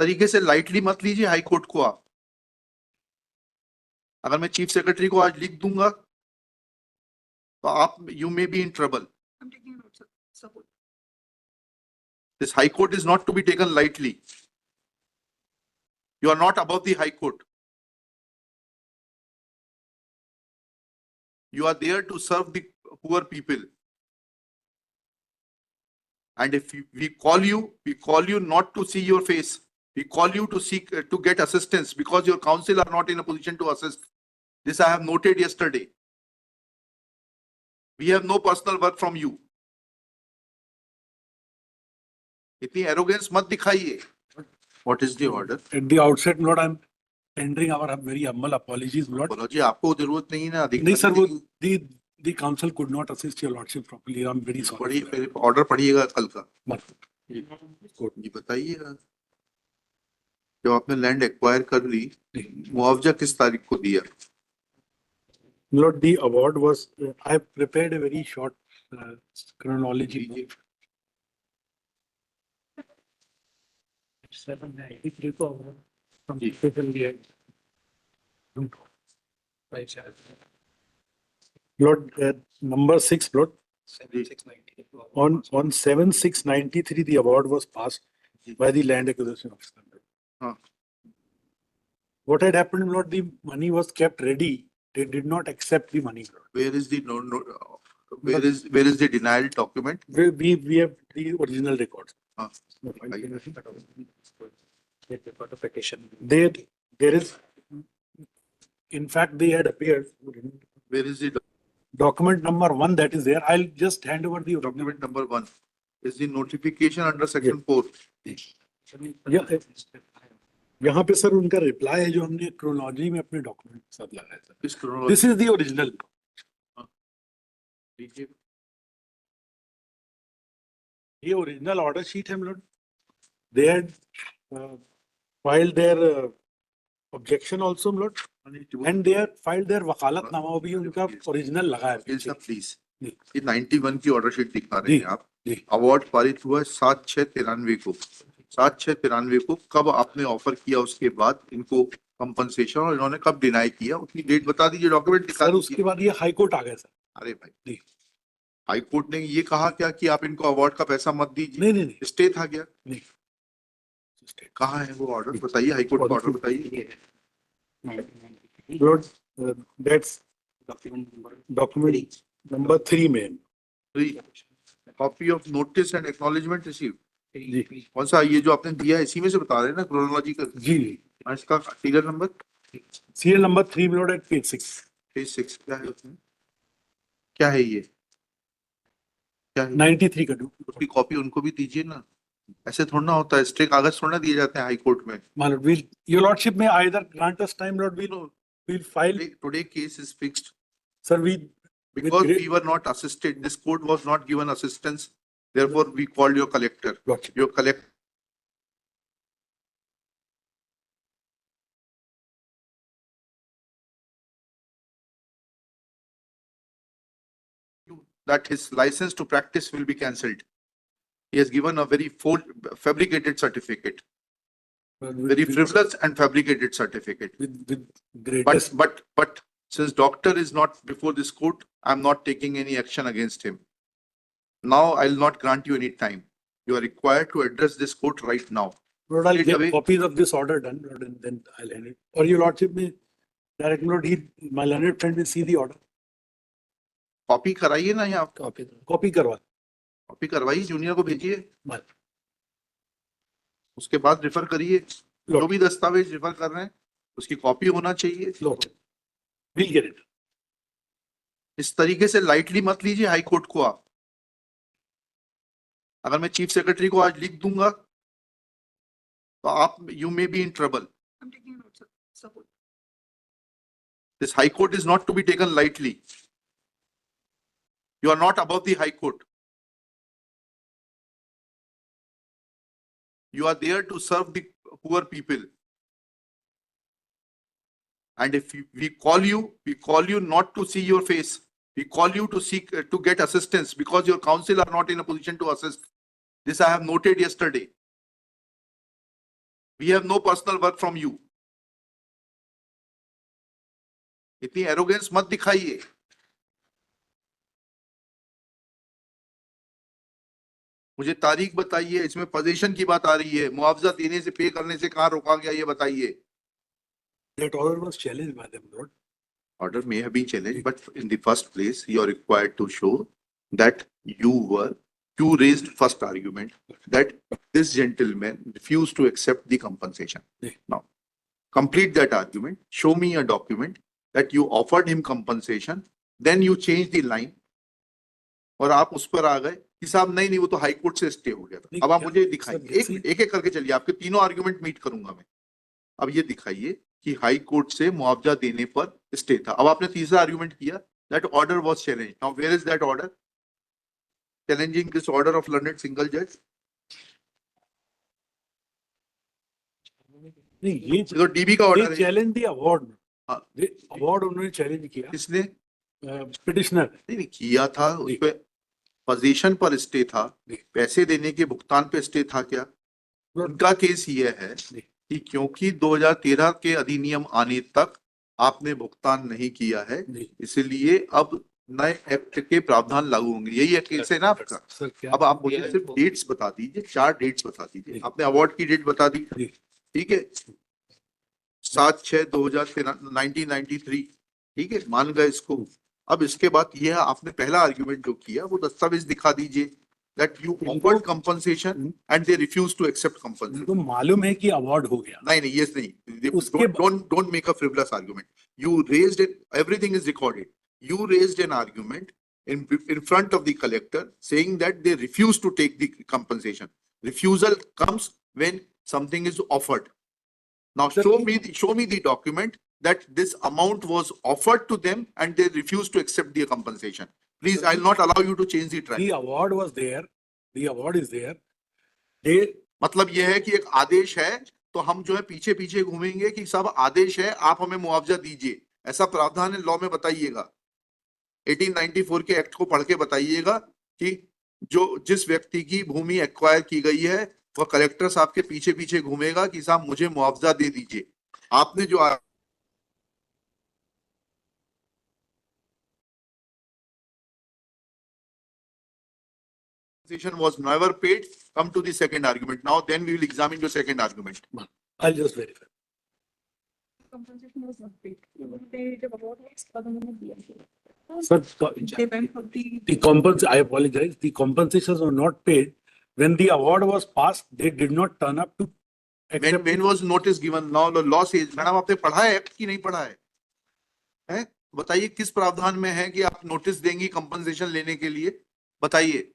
तरीके से लाइटली मत लीजिए हाई कोर्ट को आप। अगर मैं चीफ सेक्रेटरी को आज लिख दूंगा तो आप you may be in trouble. This high court is not to be taken lightly. You are not above the High Court. You are there to serve the poor people. And if we call you not to see your face. We call you to seek to get assistance because your counsel are not in a position to assist. This I have noted yesterday. We have no personal work from you. इतनी arrogance मत दिखाइए. What is the order? At the outset, Lord, I'm tendering our very humble apologies, Lord. Apology आपको जरूरत नहीं है ना. नहीं sir, the council could not assist your lordship properly. I'm very sorry. Order पढ़िएगा कल का. कोर्ट ये बताइएगा. जब आपने लैंड एक्वायर कर ली, मुआवजा किस तारीख को दिया? Lord, the award was. I have prepared a very short chronology. 793 from the Lord, number 6, Lord. 7693. On 7693, the award was passed by the land acquisition officer. What had happened, Lord? The money was kept ready. They did not accept the money, Lord. Where is the where is the denial document? We have the original records. There is, in fact, they had appeared. Where is the document number 1 that is there? I'll just hand over the document number 1. Is the notification under section 4? Yeah. यहाँ पे sir उनका reply है जो हमने chronology में अपने document के साथ लगाया था. This is the original. ये ओरिजिनल ऑर्डर शीट है Lord. They had filed their objection also, Lord, and they had filed their वकालतनामा भी उनका ओरिजिनल लगा है. प्लीज ये 91 की ऑर्डर शीट दिखा रहे हैं आप. अवार्ड पारित हुआ 7/6/93 को. 7/6/93 को कब आपने ऑफर किया, उसके बाद इनको कंपनसेशन, और इन्होंने कब डिनाई किया, उसकी डेट बता दीजिए. डॉक्यूमेंट दिखा सर. उसके बाद ये हाई कोर्ट आ गया सर. अरे भाई, हाई कोर्ट ने ये कहा क्या कि आप इनको अवार्ड का पैसा मत दीजिए? नहीं. स्टे था क्या? नहीं. कहाँ है वो ऑर्डर? बताइए, हाई कोर्ट का ऑर्डर बताइए. That's document number 3 में. 3 copy of notice and acknowledgement received. कौन सा? ये जो आपने दिया है इसी में से बता रहे हैं ना क्रोनोलॉजी का? जी. इसका सीरियल नंबर 3 में Lord at page 6. पेज 6 क्या है उसमें? क्या है ये? क्या है? 93 का. उसकी कॉपी उनको भी दीजिए ना. ऐसे थोड़ा ना होता है. स्टे कागज थोड़ा दिए जाते हैं हाई कोर्ट में. Your lordship may either grant us time, Lord. We'll file. Today case is fixed. Sir, because we were not assisted. This court was not given assistance. Therefore, we called your collector. Lordship. Your collector. That his license to practice will be cancelled. He has given a very fabricated certificate. Very frivolous and fabricated certificate. With greatest. But since doctor is not before this court, I'm not taking any action against him. Now I'll not grant you any time. You are required to address this court right now. Lord, I'll get copies of this order done, Lord, and then I'll hand it. Or your lordship may direct, Lord, my learned friend will see the order. Copy कराइए ना. यहाँ copy करवाइए, junior को भेजिए. उसके बाद refer करिए. जो भी दस्तावेज रेफर कर रहे हैं उसकी कॉपी होना चाहिए. We'll get it. इस तरीके से लाइटली मत लीजिए हाई कोर्ट को आप. अगर मैं चीफ सेक्रेटरी को आज लिख दूंगा तो आप you may be in trouble. This high court is not to be taken lightly. You are not above the High Court. You are there to serve the poor people. And if we call you not to see your face. We call you to seek to get assistance because your counsel are not in a position to assist. This I have noted yesterday. We have no personal work from you. इतनी arrogance मत दिखाइए। मुझे तारीख बताइए, इसमें position की बात आ रही है, मुआवजा देने से, पे करने से कहाँ रोका गया ये बताइए। That order was challenged by them, Lord. Order may have been challenged, but in the first place, you are required to show that you raised first argument that this gentleman refused to accept the compensation. Now, complete that argument. Show me a document that you offered him compensation, then you change the line, और आप उस पर आ गए कि साहब नहीं वो तो हाई कोर्ट से स्टे हो गया था। अब आप मुझे दिखाइए, एक एक करके चलिए, आपके तीनों आर्गुमेंट मीट करूंगा मैं। अब ये दिखाइए कि हाई कोर्ट से मुआवजा देने पर स्टे था। अब आपने तीसरा आर्गुमेंट किया that order was challenged. Now where is that order challenging this order of learned single जज? नहीं, ये तो डीबी का ऑर्डर है। चैलेंज दी अवार्ड, हाँ, अवार्ड उन्होंने चैलेंज किया। किसने? पिटिशनर नहीं किया था, उस पे पोजीशन पर स्टे था, पैसे देने के भुगतान पे स्टे था क्या? उनका केस ये है कि क्योंकि 2013 के अधिनियम आने तक आपने भुगतान नहीं किया है, इसलिए अब नए एक्ट के प्रावधान लागू होंगे। यही केस है ना आपका? अब आप मुझे सिर्फ डेट्स बता दीजिए, 4 डेट्स बता दीजिए। आपने अवार्ड की डेट बता दी, ठीक है, 7/6/2013 ठीक है, मान गए इसको। अब इसके बाद ये आपने पहला आर्गुमेंट जो किया वो दस्तावेज दिखा दीजिए that you offered compensation and they refused to accept compensation. तो मालूम है कि अवार्ड हो गया। नहीं yes नहीं, don't make a frivolous argument. You raised it, everything is recorded. You raised an argument in front of the collector saying that they refuse to take the compensation. Refusal comes when something is offered. Now show me the document that this amount was offered to them and they refused to accept the compensation. Please, I'll not allow you to change the track. The award was there. The award is there. मतलब यह है कि एक आदेश है तो हम जो है पीछे पीछे घूमेंगे कि सब आदेश है, आप हमें मुआवजा दीजिए, ऐसा प्रावधान है लॉ में? बताइएगा। 1894 के एक्ट को पढ़ के बताइएगा कि जिस व्यक्ति की भूमि एक्वायर की गई है वह कलेक्टर साहब के पीछे पीछे घूमेगा कि साहब मुझे मुआवजा दे दीजिए। आपने जो was never paid, come to the second argument. Now then we will examine your second argument. I'll just verify. Compensation was not paid. They the award was Sir, they went for I apologize. The compensations were not paid. When the award was passed, they did not turn up to accept. When was notice given? Now the law says, madam आपने पढ़ा है act की नहीं पढ़ा है? हैं? बताइए किस प्रावधान में है कि आप नोटिस देंगी कंपनसेशन लेने के लिए? बताइए।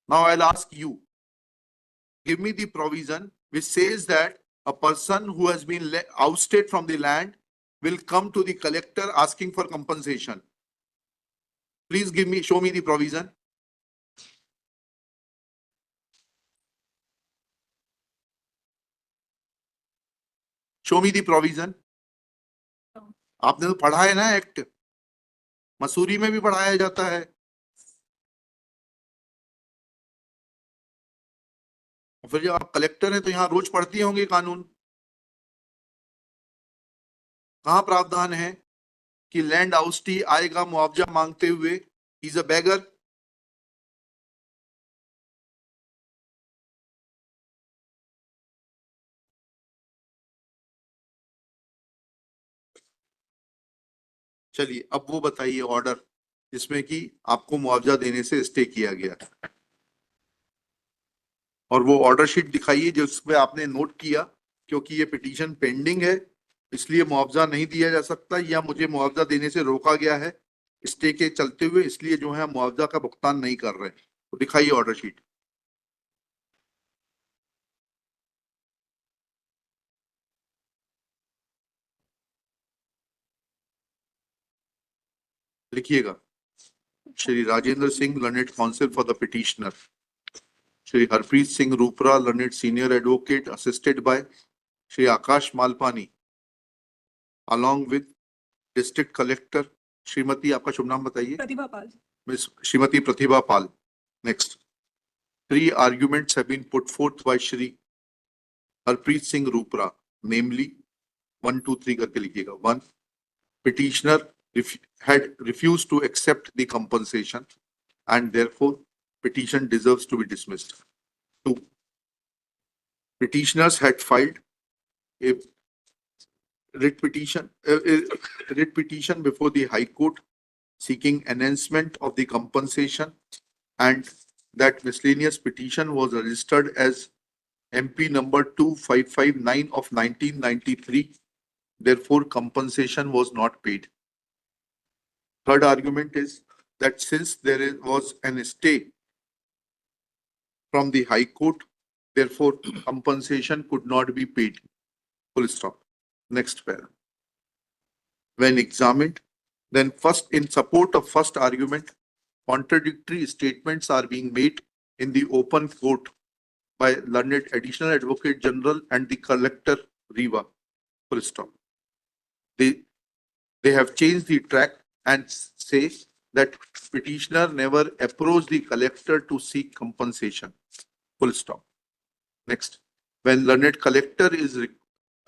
Now I'll ask you, give me the provision which says that a person who has been ousted from the land will come to the collector asking for compensation. Please show me the provision. Show me the provision. आपने तो पढ़ा है ना act, Mussoorie में भी पढ़ाया जाता है। फिर जब आप कलेक्टर हैं तो यहाँ रोज पढ़ती होंगे कानून। कहाँ प्रावधान है कि लैंड आउस्टी आएगा मुआवजा मांगते हुए? ही इज अ बेगर। चलिए अब वो बताइए ऑर्डर जिसमें कि आपको मुआवजा देने से स्टे किया गया, और वो ऑर्डर शीट दिखाइए जिसमें आपने नोट किया क्योंकि ये पिटीशन पेंडिंग है इसलिए मुआवजा नहीं दिया जा सकता, या मुझे मुआवजा देने से रोका गया है स्टे के चलते हुए, इसलिए जो है मुआवजा का भुगतान नहीं कर रहे। तो दिखाइए ऑर्डर शीट। लिखिएगा, Shri Rajendra Singh learned counsel for the petitioner, Shri Harpreet Singh Rupra learned senior advocate assisted by Shri Akash Malpani along with district collector Shrimati, आपका शुभ नाम बताइए? Pratibha Pal. Miss Shrimati Pratibha Pal. Next, 3 arguments have been put forth by Shri Harpreet Singh Rupra, namely 1, 2, 3 करके लिखिएगा. 1. Petitioner had refused to accept the compensation and therefore petition deserves to be dismissed. 2. Petitioners had filed a writ petition before the High Court seeking enhancement of the compensation, and that miscellaneous petition was registered as MP number 2559 of 1993. Therefore, compensation was not paid. Third argument is that since was an stay from the High Court, therefore compensation could not be paid. Full stop. Next paragraph. When examined, then first, in support of first argument, contradictory statements are being made in the open court by learned Additional Advocate General and the Collector Riva. Full stop. They have changed the track and say that petitioner never approached the collector to seek compensation. Full stop. Next, when learned collector is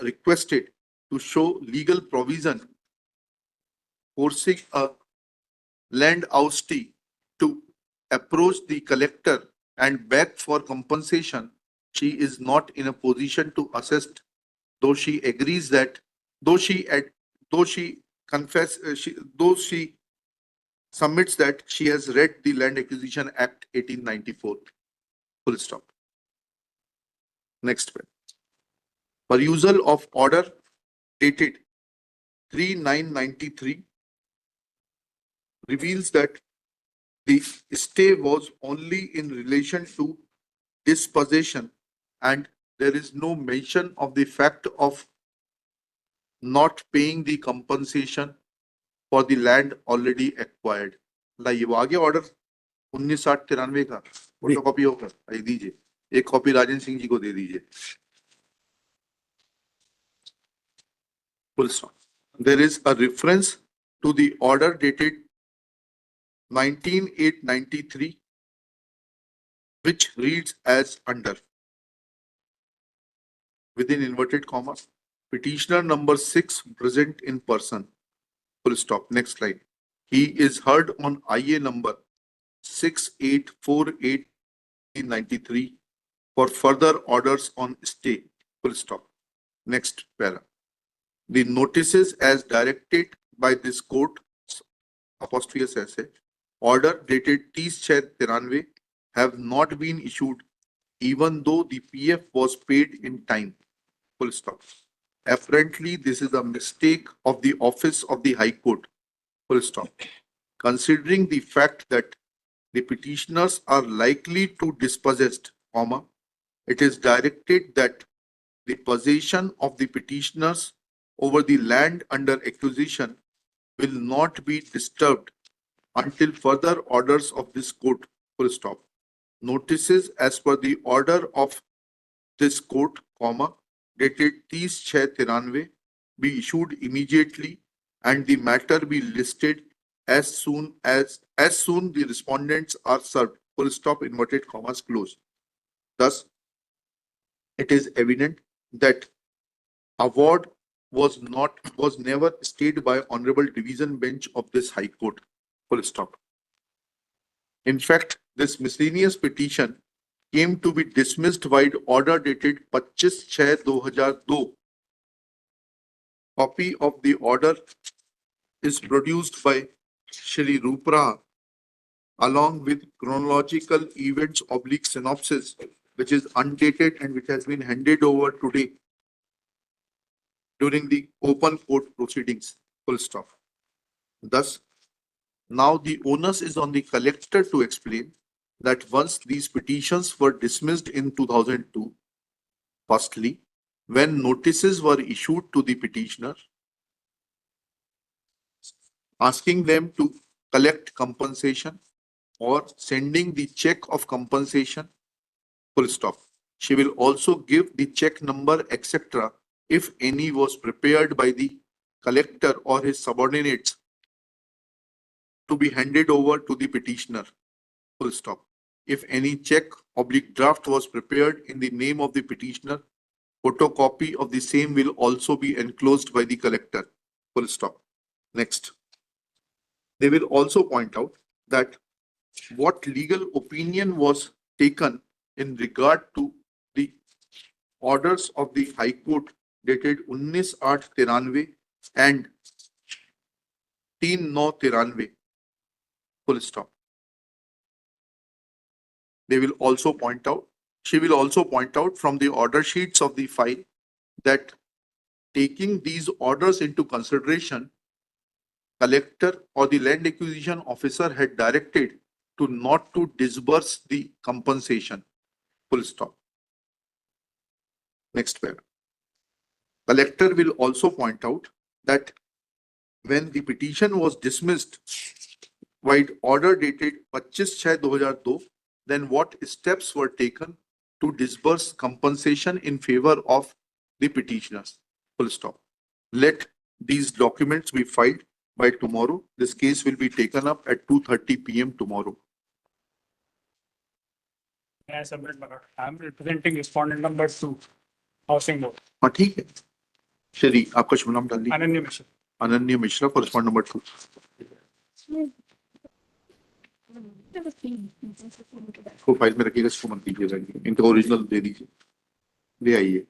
requested to show legal provision forcing a land oustee to approach the collector and beg for compensation, she is not in a position to assist, though she agrees that, though she submits that she has read the Land Acquisition Act 1894. Full stop. Next one. Perusal of order dated 3/9/93 reveals that the stay was only in relation to dispossession and there is no mention of the fact of not paying the compensation for the land already acquired. लाइए वो आगे order 19/60-93 का photocopy होगा, आइए दीजिए. एक copy Rajendra Singh ji को दे दीजिए. Full stop. There is a reference to the order dated 19/8/93 which reads as under, within inverted commas, petitioner number 6 present in person. Full stop. Next slide. He is heard on IA number 6848/93 for further orders on stay. Full stop. Next para. The notices as directed by this court, apostrophe essay, order dated 30/6/93 have not been issued even though the PF was paid in time. Full stop. Apparently, this is a mistake of the office of the High Court. Full stop. Considering the fact that the petitioners are likely to dispossessed, comma, it is directed that the possession of the petitioners over the land under acquisition will not be disturbed until further orders of this court. Full stop. Notices as per the order of this court, comma, dated 30/6/93 be issued immediately and the matter be listed as soon the respondents are served. Full stop, inverted commas closed. Thus, it is evident that award was never stayed by Honorable Division Bench of this High Court. Full stop. In fact, this miscellaneous petition came to be dismissed by order dated 25/6/2002. Copy of the order is produced by Shri Rupra along with chronological events / synopsis, which is undated and which has been handed over today during the open court proceedings. Full stop. Thus, now the onus is on the collector to explain that once these petitions were dismissed in 2002, firstly, when notices were issued to the petitioner asking them to collect compensation or sending the check of compensation, full stop. She will also give the check number, etc., if any was prepared by the collector or his subordinates to be handed over to the petitioner. Full stop. If any check / draft was prepared in the name of the petitioner, Photocopy of the same will also be enclosed by the collector. Full stop. Next. They will also point out that what legal opinion was taken in regard to the orders of the High Court dated 19/8/93 and 3/9/93. Full stop. They will also point out, she will also point out from the order sheets of the file that taking these orders into consideration, collector or the land acquisition officer had directed to not to disburse the compensation. Full stop. Next paragraph. Collector will also point out that when the petition was dismissed by order dated 25/6/2002, then what steps were taken to disburse compensation in favor of the petitioners. Full stop. Let these documents be filed by tomorrow. This case will be taken up at 2:30 PM tomorrow. May I submit my note? I'm representing respondent number 2, housing board, हाँ ठीक है श्री आपका शुभ नाम डाल दीजिए Ananya Mishra. अनन्य Mishra for respond number 2 को फाइल में रखिएगा इसको मत दीजिएगा इनका ओरिजिनल दे दीजिए ले आइए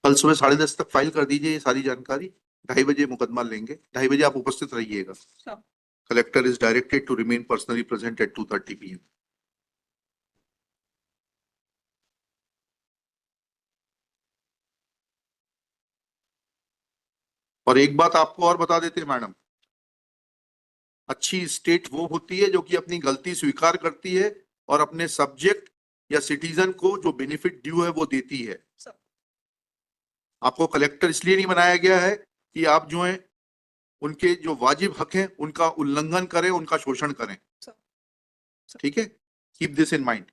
कल सुबह 10:30 तक फाइल कर दीजिए ये सारी जानकारी 2:30 बजे मुकदमा लेंगे 2:30 बजे आप उपस्थित रहिएगा collector is directed to remain personally present at 2:30 PM. और एक बात आपको और बता देते हैं मैडम, अच्छी स्टेट वो होती है जो कि अपनी गलती स्वीकार करती है और अपने सब्जेक्ट या सिटीजन को जो बेनिफिट ड्यू है वो देती है. आपको कलेक्टर इसलिए नहीं बनाया गया है कि आप जो है उनके जो वाजिब हक हैं उनका उल्लंघन करें, उनका शोषण करें. ठीक है, कीप दिस इन माइंड.